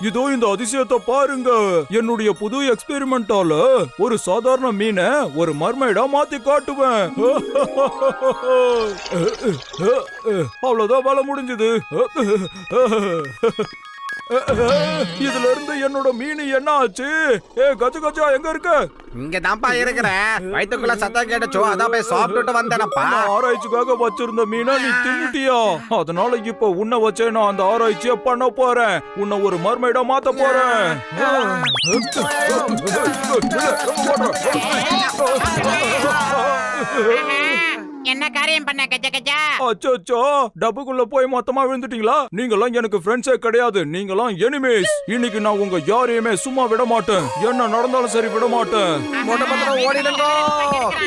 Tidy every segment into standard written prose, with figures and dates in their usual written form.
இதோ இந்த அதிசயத்தை பாருங்க. என்னுடைய புது எக்ஸ்பெரிமெண்டால ஒரு சாதாரண மீனை ஒரு மர்மைடா மாத்தி காட்டுவேன். அவ்வளவுதான் வேலை முடிஞ்சது. இதுல இருந்து என்னோட மீன் என்ன ஆச்சு? கஜ கஜா எங்க இருக்க? இங்க தான்ப்பா இருக்கிறேன். வயிற்றுக்குள்ள சத்தம் கேட்டுச்சோ, அதான் போய் சாப்பிட்டுட்டு வந்தேனப்பா. ஆராய்ச்சிக்காக வச்சிருந்த மீனா நீ தின்னுட்டியா? அதனால இப்ப உன்னை வச்சே நான் அந்த ஆராய்ச்சிய பண்ண போறேன். உன்னை ஒரு மர்மைடா மாத்த போறேன். என்ன காரியம் பண்ண கஜ கஜா? அச்சோ, டப்புக்குள்ள போய் மொத்தமா விழுந்துட்டீங்களா? நீங்களாம் எனக்கு ஃப்ரெண்ட்ஸே கிடையாது. நீங்களாம் எனிமீஸ். இன்னைக்கு நான் உங்க யாரையுமே சும்மா விட மாட்டேன். என்ன நடந்தாலும் சரி விட மாட்டேன். மொட்டை பத்திரம் ஓடிடுங்க.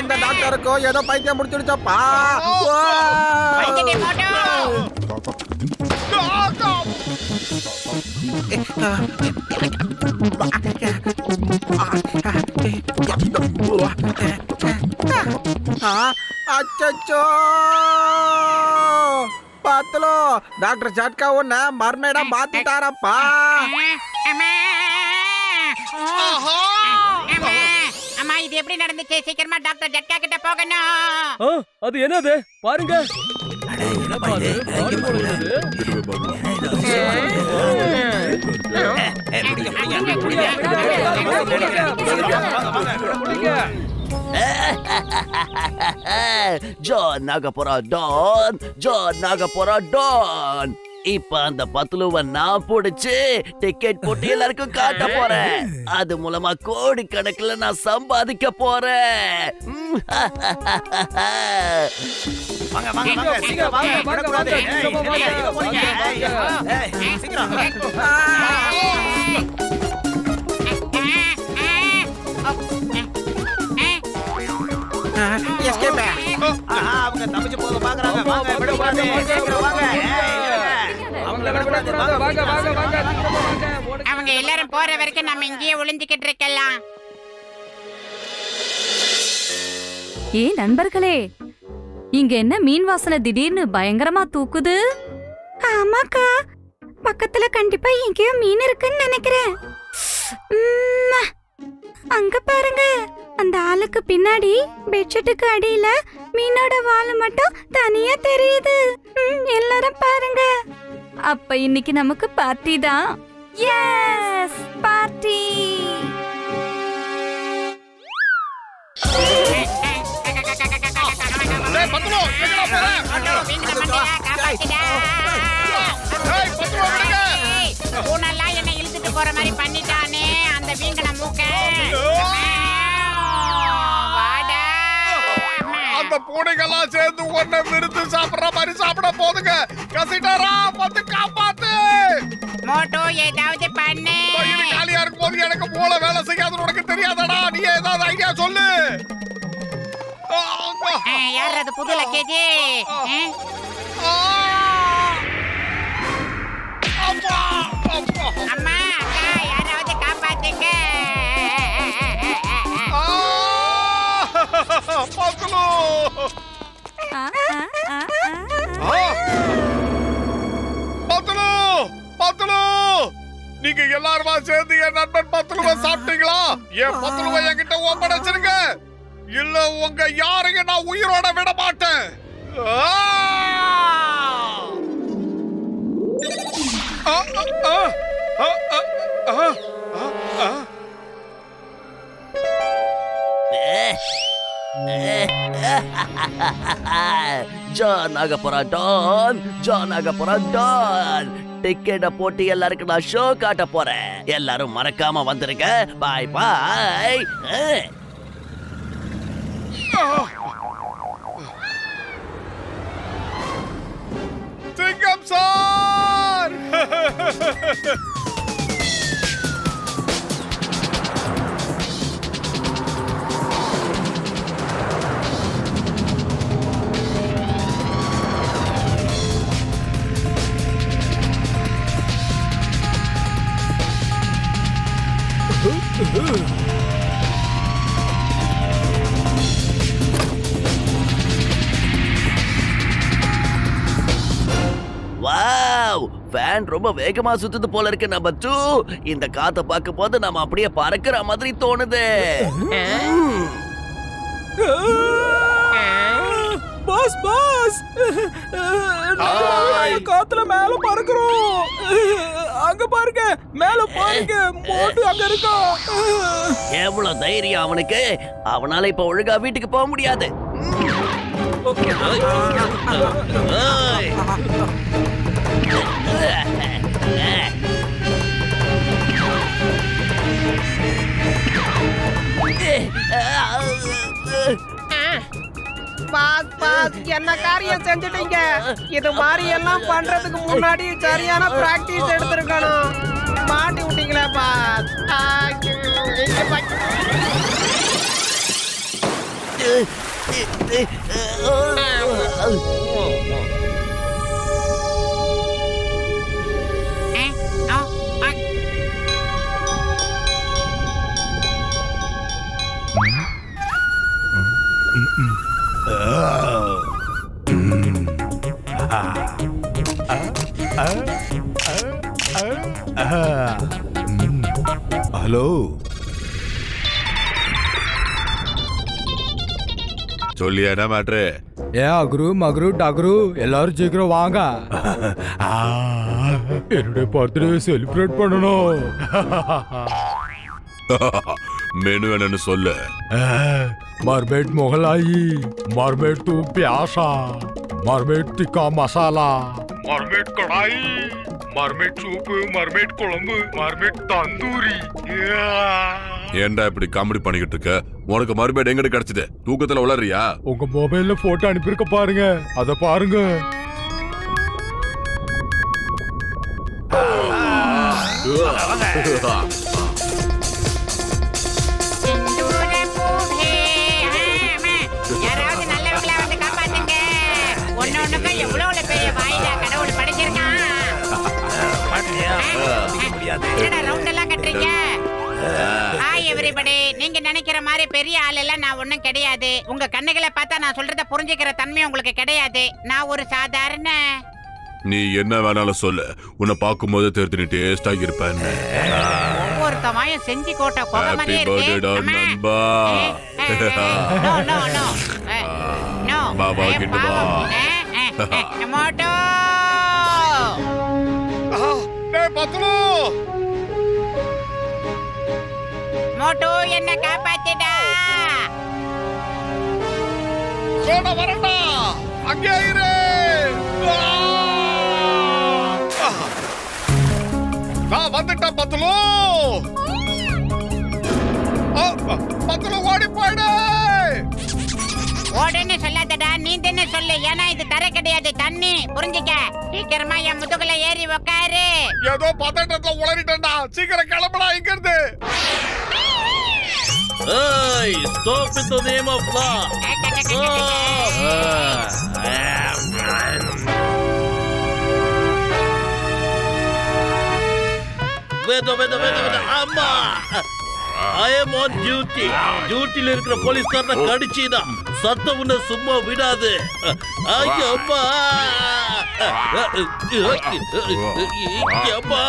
இந்த டாக்டருக்கோ ஏதோ பைத்தியம் முடிச்சுடுச்சப்பா. அச்சோ பாத்தலோ, டாக்டர் ஜட்கா உன்ன மர்மேடா மாத்திட்டாரப்பா. அம்மா, இது எப்படி நடந்துச்சு? சீக்கிரமா டாக்டர் ஜட்கா கிட்ட போகணும். அது என்னது பாருங்க. John Nagapura don, John Nagapura don. இப்ப அந்த பத்துலுவ நான் புடிச்சு டிக்கெட் போட்டு எல்லாருக்கும் காட்ட போறேன். அது மூலமா கோடி கணக்குல நான் சம்பாதிக்க போறேன். வாங்க வாங்க வாங்க, சீக்கிரம் வாங்க. வரக்கூடாது. சீக்கிரம். எஸ்கேப். அவங்க தப்பிச்சு போக பாக்குறாங்க. வாங்க, விட கூடாது. சீக்கிரம் வாங்க. அவங்கள விட கூடாது. வாங்க வாங்க வாங்க. அவங்க எல்லாரும் போற வரைக்கும் நம்ம இங்கேயே ஒளிஞ்சிக்கிட்டு இருக்கலாம். நண்பர்களே, இங்க என்ன மீன் வாசனை திடீர்னு பயங்கரமா தூக்குது? ஆமாக்கா, பக்கத்துல கண்டிப்பா எங்கேயோ மீன் இருக்குன்னு நினைக்கிறேன். அங்க பாருங்க, அந்த ஆளுக்கு பின்னாடி பெட்ஷீட்டுக்கு அடியில மீனோட வால் மட்டும் தனியா தெரியுது. எல்லாரும் பாருங்க. அப்ப இன்னைக்கு நமக்கு பார்ட்டி தான். Yes, party. என்ன இழுத்துட்டு போற மாதிரி பண்ணிட்டானே அந்த வீங்கன மூக்க. அந்த பூனைகள்லாம் சேர்ந்து ஒன்ன விருந்து சாப்பிடுற மாதிரி சாப்பிட போதுங்க. கசிட்டாரா, வந்து காப்பாத்து. மோட்டோ, ஏதாவது பண்ணு. காலியா இருக்கும் போது எனக்கு மூளை வேலை செய்யாது, உனக்கு தெரியாதடா. நீ ஏதாவது ஐடியா சொல்லு. யார் அது புது லக்கேஜ்? அம்மா, அக்கா, யாராவது காப்பாத்துங்க. பத்துலு பத்துலு பத்துலு, நீங்க எல்லாருமா சேர்ந்து என் நண்பன் பத்துலுவை சாப்பிட்டீங்களா? என் பத்துலுவை என்கிட்ட ஒப்படைச்சிருங்க, இல்ல உங்க யாரையும் நான் உயிரோட விட மாட்டேன். John Nagapura don, John Nagapura don. டிக்கெட்டை போட்டு எல்லாருக்கும் நான் ஷோ காட்ட போறேன். எல்லாரும் மறக்காம வந்துருங்க. பாய் பாய். சிங்கம் சார். வாவ், ஃபேன் ரொம்ப வேகமா சுத்துது போல இருக்கு நம்பர் 2. இந்த காத்த பார்க்கும் போது நம்ம அப்படியே பறக்கிற மாதிரி தோணுது. பாஸ் பாஸ் காத்துல மேல பறக்குறோம். அங்க பாருங்க, மேல பாருங்க, மோட்டு அங்க இருக்கா. எவ்வளவு தைரியம் அவனுக்கு! அவனால இப்ப ஒழுங்கா வீட்டுக்கு போக முடியாது. பாஸ் என்ன காரியம் செஞ்சுட்டீங்க? இது மாதிரி எல்லாம் பண்றதுக்கு முன்னாடி சரியான பிராக்டிஸ் எடுத்திருக்கணும். மாட்டி விட்டீங்களே பாஸ். ஹலோ, சொல்லியா என்ன மேட்ரு? ஏன் அக்ரு மக்ரு டக்ரு எல்லாரும் சீக்கிரம் வாங்க. என்னுடைய பர்த்டே செலிப்ரேட் பண்ணணும். மெனு என்னன்னு சொல்லு. Mermaid Mughlai, mermaid do pyaza, mermaid tikka masala, mermaid kadai, mermaid soup, mermaid कुழம்பு, मरमेड तंदूरी. ஏன்டா இப்படி காமெடி பண்ணிக்கிட்டு இருக்க? உனக்கு மறுபடியும் எங்கட கிடைச்சது? தூக்கத்துல உளறியா? உங்க மொபைல்ல போட்டோ அனுப்பியிருக்க பாருங்க, அத பாருங்க. நீங்க நினைக்கிற மாதிரி பெரிய ஆள் எல்லாம் நான் ஒண்ணும் கிடையாது. உங்க கண்ணுகளை பார்த்தா நான் சொல்றத புரிஞ்சுக்கிற தன்மை உங்களுக்கு கிடையாது. நான் ஒரு சாதாரண. நீ என்ன வேணாலும் சொல்லு, உன்னை பார்க்கும்போது தெரிஞ்சு நீ டேஸ்டா இருப்பேன்னு. ஒவ்வொருத்தமாயும் செஞ்சு கோட்டை கோப மாதிரியே இருக்கு. நண்பா. நோ நோ நோ நோ பாபா கிட்ட வா. மோட்டோ டேய் பத்லு, மோட்டோ என்ன காப்பாத்திடா. சோடா வரடா, அங்கே இரு. நான் வந்துட்டேன் பத்லு. பத்லு ஓடி போயிடு. ஓடுன்னு சொல்லாதடா, நீந்தன்னு சொல்லு. ஏன்னா இது தரை கிடையாது, தண்ணி. புரிஞ்சுக்க. சீக்கிரமா என் முதுகுல ஏறி உக்காரு. ஏதோ பதட்டத்துல உளறிட்டேன்டா. சீக்கிரம் கிளம்படா இங்க இருந்து. Hey, stop in the name of law. Wait. அம்மா, I am on duty. டியூட்டில இருக்கிற போலீஸ்காரனை கடிச்சீனா சத்தம் உன்னை சும்மா விடாது. ஐயோ அம்மா, அம்மா.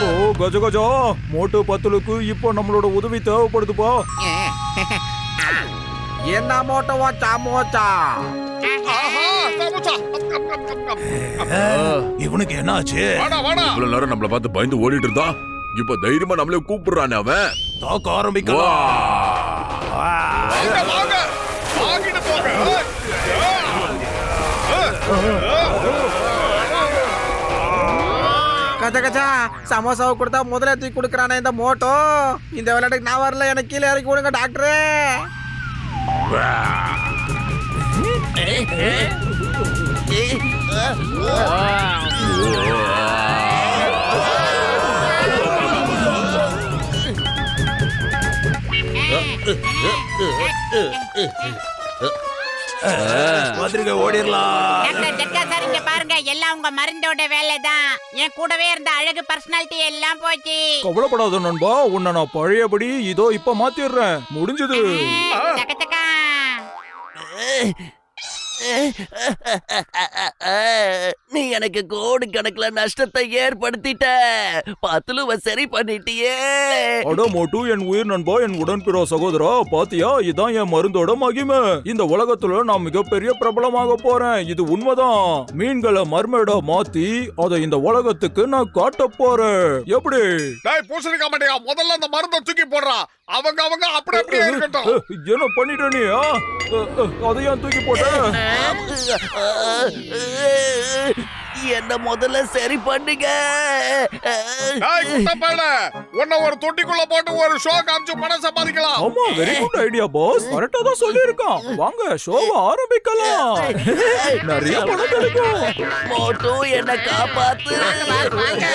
ஓ கஜ கஜா, மோட்டு பத்துலுக்கு இப்போ நம்மளோட உதவி தேவைப்படுதுப்பா. என்ன மோட்டோவா சாமோச்சா? இவனுக்கு என்ன ஆச்சு? வாடா. இவ்வளவு நேரம் நம்மள பார்த்து பயந்து ஓடிட்டு இருந்தா, இப்ப தைரியமா நம்மளே கூப்பிடுறானே அவன். தாக்க ஆரம்பிக்கலாம். வாங்க. வாங்கிட்டு போங்க. கச்சா சமோசாவை கொடுத்தா முதல்ல தூக்கி கொடுக்குறானே இந்த மோட்டோ. இந்த விளையாட்டுக்கு நான் வரல, எனக்கு கீழே இறக்கி விடுங்க டாக்டரே. பத்திரிக்கை ஓடிரலாம். டாக்டர் ஜட்கா சார், இங்க பாருங்க, எல்லாம் உங்க மருந்தோட வேலைதான். என் கூடவே இருந்த அழகு பர்சனாலிட்டி எல்லாம் போச்சு. கவலைப்படாத நண்பா, உன்னை நான் பழையபடி இதோ இப்ப மாத்திடுறேன். முடிஞ்சது. நீ எனக்கு கோடிக்கணக்குல நஷ்டத்தை ஏற்படுத்திட்ட. பத்துலுவ சரி பண்ணிட்டியே. அட மோட்டு, என் உயிர் நண்பா, என் உடன்பிறா சகோதரா, பாத்தியா, இதான் என் மருந்தோட மகிமை. இந்த உலகத்துல நான் மிகப்பெரிய பிரபலமாக போறேன். இது உண்மைதான். மீன்களை மர்மேடா மாத்தி அதை இந்த உலகத்துக்கு நான் காட்ட போறேன். எப்படி? டேய் பூசணிக்கா மாட்டியா, முதல்ல அந்த மருந்தை தூக்கி போடுறா. அவங்க அப்படியே இருக்கட்டும். என்ன பண்ணிட்ட நீ? அதையும் தூக்கி போட்ட? என்ன முதல்ல சரி பண்ணுங்க. டேய் குட்டப்பையல, உன்னை ஒரு தொட்டிக்குள்ள போட்டு ஒரு ஷோ காமிச்சு பணம் சம்பாதிக்கலாம். ஆமா, வெரி குட் ஐடியா பாஸ். கரெக்டா தான் சொல்லியிருக்கான். வாங்க ஷோவை ஆரம்பிக்கலாம். நிறைய பணம் கிடைக்கும். மோட்டு என்ன காப்பாத்து. வாங்க.